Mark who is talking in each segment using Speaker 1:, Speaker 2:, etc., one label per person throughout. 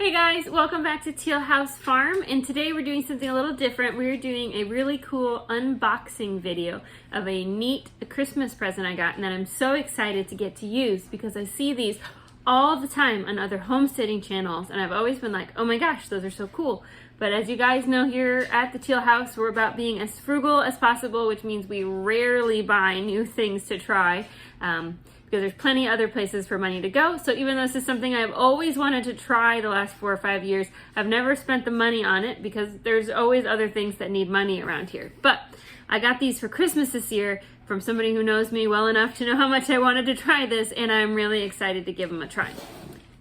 Speaker 1: Hey guys, welcome back to Teal House Farm, and today we're doing something a little different. We're doing a really cool unboxing video of a neat Christmas present I got and that I'm so excited to get to use because I see these all the time on other homesteading channels and I've always been like, oh my gosh, those are so cool. But as you guys know, here at the Teal House, we're about being as frugal as possible, which means we rarely buy new things to try. Because there's plenty of other places for money to go. So even though this is something I've always wanted to try the last 4 or 5 years, I've never spent the money on it because there's always other things that need money around here. But I got these for Christmas this year from somebody who knows me well enough to know how much I wanted to try this, and I'm really excited to give them a try.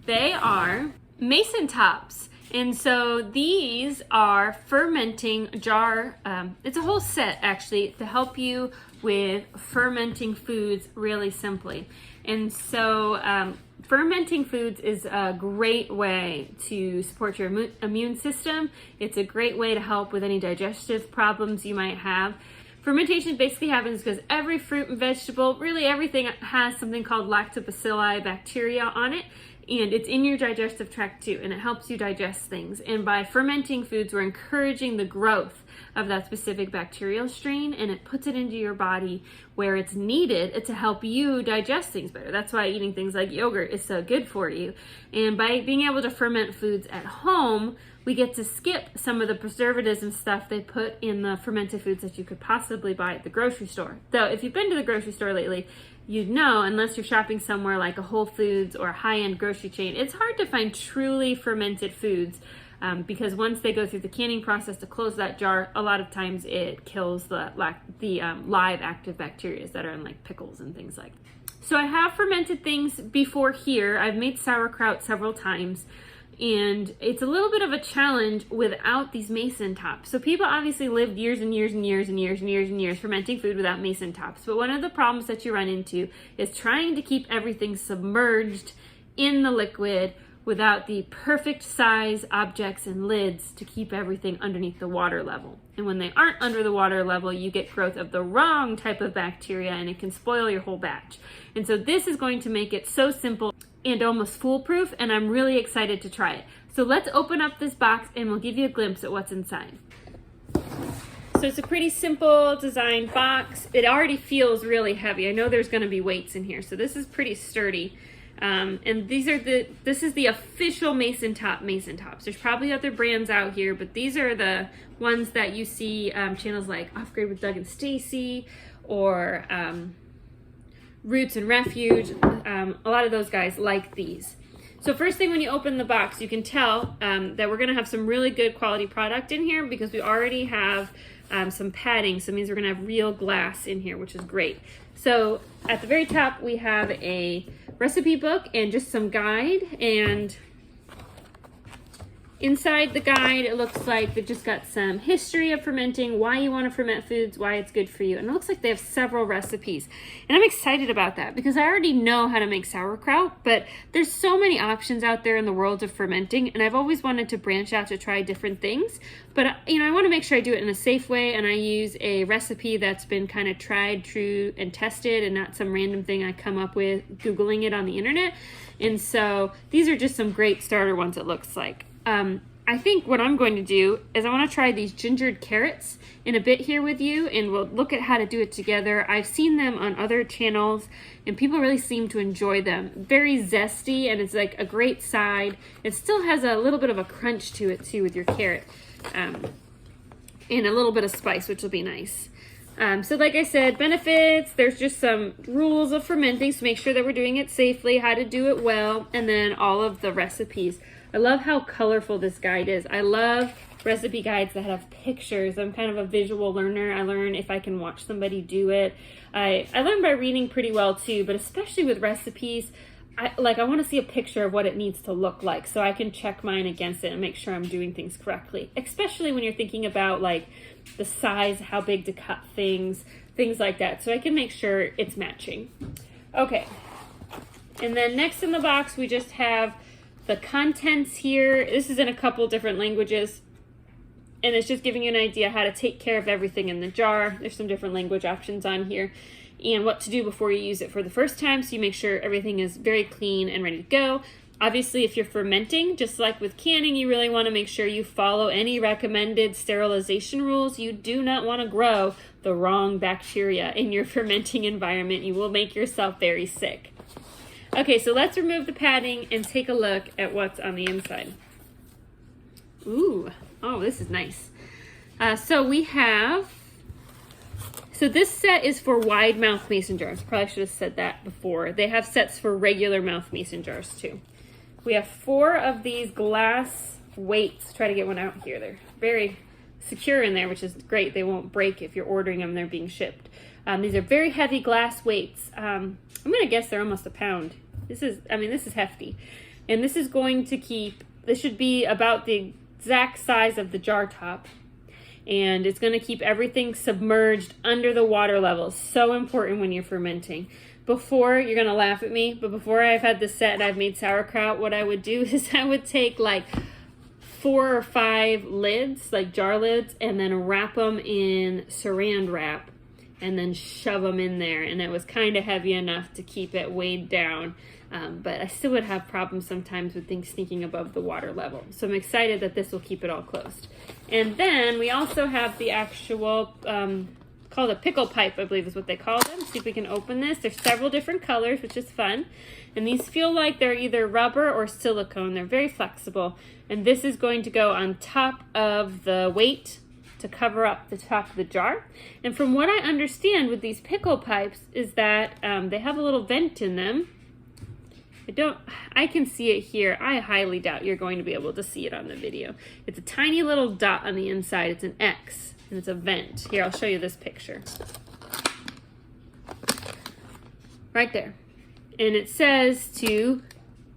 Speaker 1: They are MasonTops. And so these are fermenting jar, it's a whole set actually to help you with fermenting foods really simply. And so fermenting foods is a great way to support your immune system. It's a great way to help with any digestive problems you might have. Fermentation basically happens because every fruit and vegetable, really everything, has something called lactobacilli bacteria on it. And it's in your digestive tract too, and it helps you digest things. And by fermenting foods, we're encouraging the growth of that specific bacterial strain, and it puts it into your body where it's needed to help you digest things better. That's why eating things like yogurt is so good for you. And by being able to ferment foods at home, we get to skip some of the preservatives and stuff they put in the fermented foods that you could possibly buy at the grocery store. Though if you've been to the grocery store lately, you'd know, unless you're shopping somewhere like a Whole Foods or a high-end grocery chain, it's hard to find truly fermented foods because once they go through the canning process to close that jar, a lot of times it kills the live active bacteria that are in like pickles and things like that. So I have fermented things before here. I've made sauerkraut several times. And it's a little bit of a challenge without these MasonTops. So people obviously lived years and years and years and years and years and years fermenting food without MasonTops. But one of the problems that you run into is trying to keep everything submerged in the liquid without the perfect size objects and lids to keep everything underneath the water level. And when they aren't under the water level, you get growth of the wrong type of bacteria and it can spoil your whole batch. And so this is going to make it so simple and almost foolproof, and I'm really excited to try it. So let's open up this box and we'll give you a glimpse at what's inside. So it's a pretty simple design box. It already feels really heavy. I know there's going to be weights in here, so this is pretty sturdy. And this is the official MasonTops. There's probably other brands out here, but these are the ones that you see channels like Off Grid with Doug and Stacy, or Roots and Refuge. A lot of those guys like these. So first thing, when you open the box, you can tell that we're going to have some really good quality product in here because we already have some padding. So it means we're going to have real glass in here, which is great. So at the very top, we have a recipe book and just some guide. And inside the guide, it looks like they've just got some history of fermenting, why you want to ferment foods, why it's good for you. And it looks like they have several recipes. And I'm excited about that because I already know how to make sauerkraut, but there's so many options out there in the world of fermenting. And I've always wanted to branch out to try different things. But I want to make sure I do it in a safe way, and I use a recipe that's been kind of tried, true, and tested, and not some random thing I come up with Googling it on the internet. And so these are just some great starter ones, it looks like. I think what I'm going to do is I want to try these gingered carrots in a bit here with you, and we'll look at how to do it together. I've seen them on other channels and people really seem to enjoy them. Very zesty, and it's like a great side. It still has a little bit of a crunch to it too with your carrot, and a little bit of spice, which will be nice. So like I said, benefits, there's just some rules of fermenting, so make sure that we're doing it safely, how to do it well, and then all of the recipes. I love how colorful this guide is. I love recipe guides that have pictures. I'm kind of a visual learner. I learn if I can watch somebody do it. I learn by reading pretty well too, but especially with recipes, I want to see a picture of what it needs to look like so I can check mine against it and make sure I'm doing things correctly, especially when you're thinking about like the size, how big to cut things like that, so I can make sure it's matching. Okay, and then next in the box we just have the contents here. This is in a couple different languages, and it's just giving you an idea how to take care of everything in the jar. There's some different language options on here, and what to do before you use it for the first time, so you make sure everything is very clean and ready to go. Obviously, if you're fermenting, just like with canning, you really want to make sure you follow any recommended sterilization rules. You do not want to grow the wrong bacteria in your fermenting environment. You will make yourself very sick. Okay, so let's remove the padding and take a look at what's on the inside. Ooh, oh, this is nice. So this set is for wide mouth mason jars. Probably should have said that before. They have sets for regular mouth mason jars too. We have 4 of these glass weights. Try to get one out here. They're very secure in there, which is great. They won't break if you're ordering them. They're being shipped. These are very heavy glass weights. I'm gonna guess they're almost a pound. This is hefty. And this is going to keep, this should be about the exact size of the jar top. And it's going to keep everything submerged under the water level. So important when you're fermenting. Before, you're going to laugh at me, but before I've had this set and I've made sauerkraut, what I would do is I would take like 4 or 5 lids, like jar lids, and then wrap them in saran wrap and then shove them in there. And it was kind of heavy enough to keep it weighed down. But I still would have problems sometimes with things sneaking above the water level. So I'm excited that this will keep it all closed. And then we also have the actual, called a pickle pipe, I believe is what they call them. See if we can open this. There's several different colors, which is fun. And these feel like they're either rubber or silicone. They're very flexible. And this is going to go on top of the weight to cover up the top of the jar. And from what I understand with these pickle pipes is that they have a little vent in them. I can see it here. I highly doubt you're going to be able to see it on the video. It's a tiny little dot on the inside. It's an X, and it's a vent. Here, I'll show you this picture. Right there. And it says to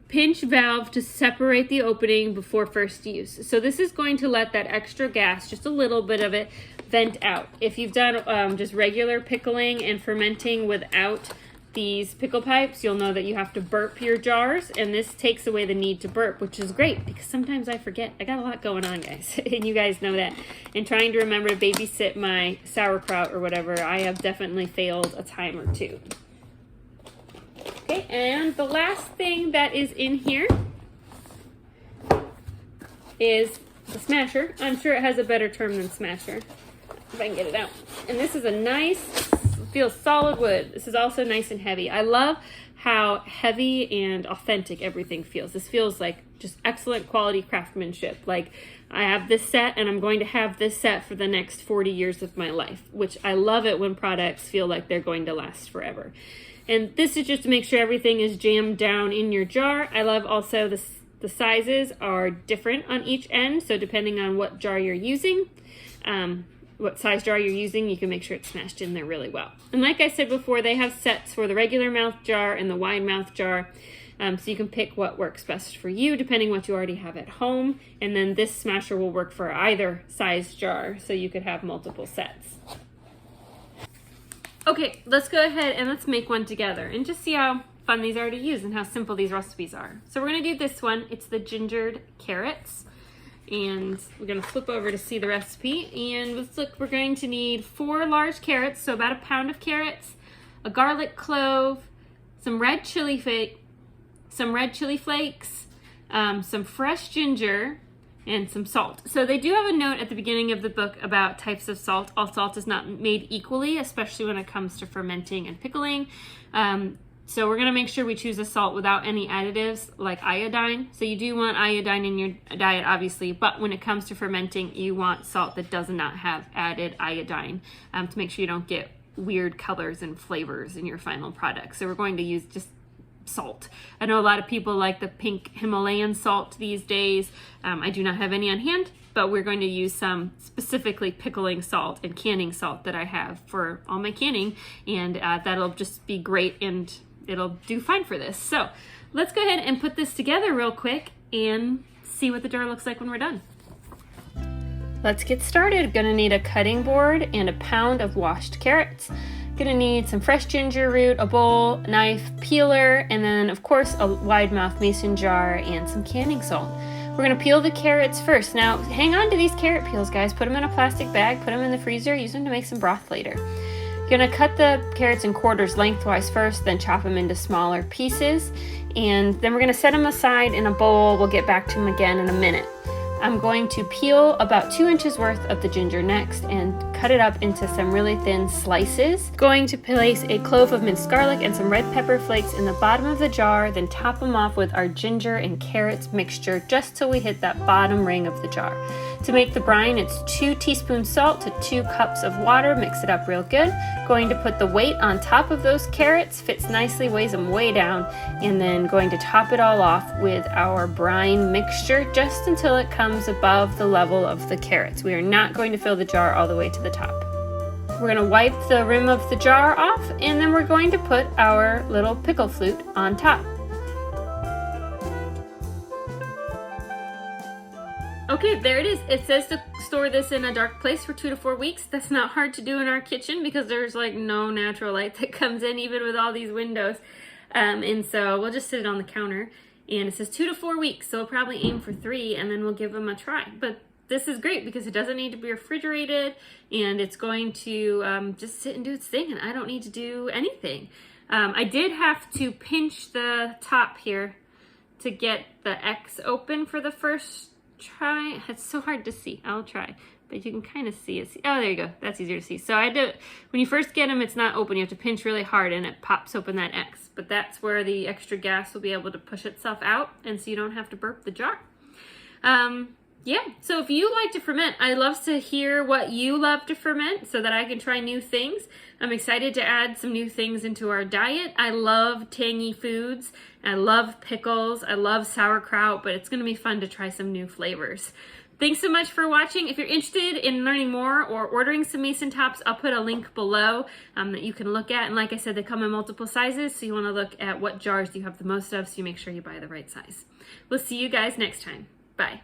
Speaker 1: pinch valve to separate the opening before first use. So this is going to let that extra gas, just a little bit of it, vent out. If you've done just regular pickling and fermenting without these pickle pipes, you'll know that you have to burp your jars, and this takes away the need to burp, which is great because sometimes I forget. I got a lot going on, guys, and you guys know that. And trying to remember to babysit my sauerkraut or whatever, I have definitely failed a time or two. Okay, and the last thing that is in here is the smasher. I'm sure it has a better term than smasher, if I can get it out. And this is a nice, feels solid wood. This is also nice and heavy. I love how heavy and authentic everything feels. This feels like just excellent quality craftsmanship. Like I have this set and I'm going to have this set for the next 40 years of my life, which I love it when products feel like they're going to last forever. And this is just to make sure everything is jammed down in your jar. I love also the sizes are different on each end. So depending on what jar you're using, what size jar you're using, you can make sure it's smashed in there really well. And like I said before, they have sets for the regular mouth jar and the wide mouth jar. So you can pick what works best for you depending what you already have at home. And then this smasher will work for either size jar, so you could have multiple sets. Okay, let's go ahead and let's make one together and just see how fun these are to use and how simple these recipes are. So we're gonna do this one. It's the gingered carrots. And we're gonna flip over to see the recipe. And let's look, we're going to need 4 large carrots, so about a pound of carrots, a garlic clove, some red chili flakes, some fresh ginger, and some salt. So they do have a note at the beginning of the book about types of salt. All salt is not made equally, especially when it comes to fermenting and pickling. So we're gonna make sure we choose a salt without any additives like iodine. So you do want iodine in your diet, obviously, but when it comes to fermenting, you want salt that does not have added iodine to make sure you don't get weird colors and flavors in your final product. So we're going to use just salt. I know a lot of people like the pink Himalayan salt these days. I do not have any on hand, but we're going to use some specifically pickling salt and canning salt that I have for all my canning, and that'll just be great and it'll do fine for this. So let's go ahead and put this together real quick and see what the jar looks like when we're done. Let's get started. Gonna need a cutting board and a pound of washed carrots. Gonna need some fresh ginger root, a bowl, knife, peeler, and then of course a wide mouth mason jar and some canning salt. We're gonna peel the carrots first. Now hang on to these carrot peels, guys. Put them in a plastic bag, put them in the freezer, use them to make some broth later. You're gonna cut the carrots in quarters lengthwise first, then chop them into smaller pieces. and then we're gonna set them aside in a bowl. We'll get back to them again in a minute. I'm going to peel about 2 inches worth of the ginger next and cut it up into some really thin slices. Going to place a clove of minced garlic and some red pepper flakes in the bottom of the jar, then top them off with our ginger and carrots mixture just till we hit that bottom ring of the jar. To make the brine, it's 2 teaspoons salt to 2 cups of water. Mix it up real good. Going to put the weight on top of those carrots, fits nicely, weighs them way down, and then going to top it all off with our brine mixture just until it comes above the level of the carrots. We are not going to fill the jar all the way to the top. We're going to wipe the rim of the jar off, and then we're going to put our little pickle flute on top. Okay, there it is. It says to store this in a dark place for 2 to 4 weeks. That's not hard to do in our kitchen because there's like no natural light that comes in even with all these windows. And so we'll just sit it on the counter, and it says 2 to 4 weeks. So we'll probably aim for 3 and then we'll give them a try. But this is great because it doesn't need to be refrigerated, and it's going to just sit and do its thing, and I don't need to do anything. I did have to pinch the top here to get the X open for the first try. It's so hard to see. I'll try, but you can kind of see it. Oh, there you go. That's easier to see. So I had to, when you first get them, it's not open. You have to pinch really hard and it pops open that X, but that's where the extra gas will be able to push itself out, and so you don't have to burp the jar. Yeah, so if you like to ferment, I love to hear what you love to ferment so that I can try new things. I'm excited to add some new things into our diet. I love tangy foods. I love pickles. I love sauerkraut, but it's going to be fun to try some new flavors. Thanks so much for watching. If you're interested in learning more or ordering some MasonTops, I'll put a link below that you can look at. And like I said, they come in multiple sizes, so you want to look at what jars you have the most of so you make sure you buy the right size. We'll see you guys next time. Bye.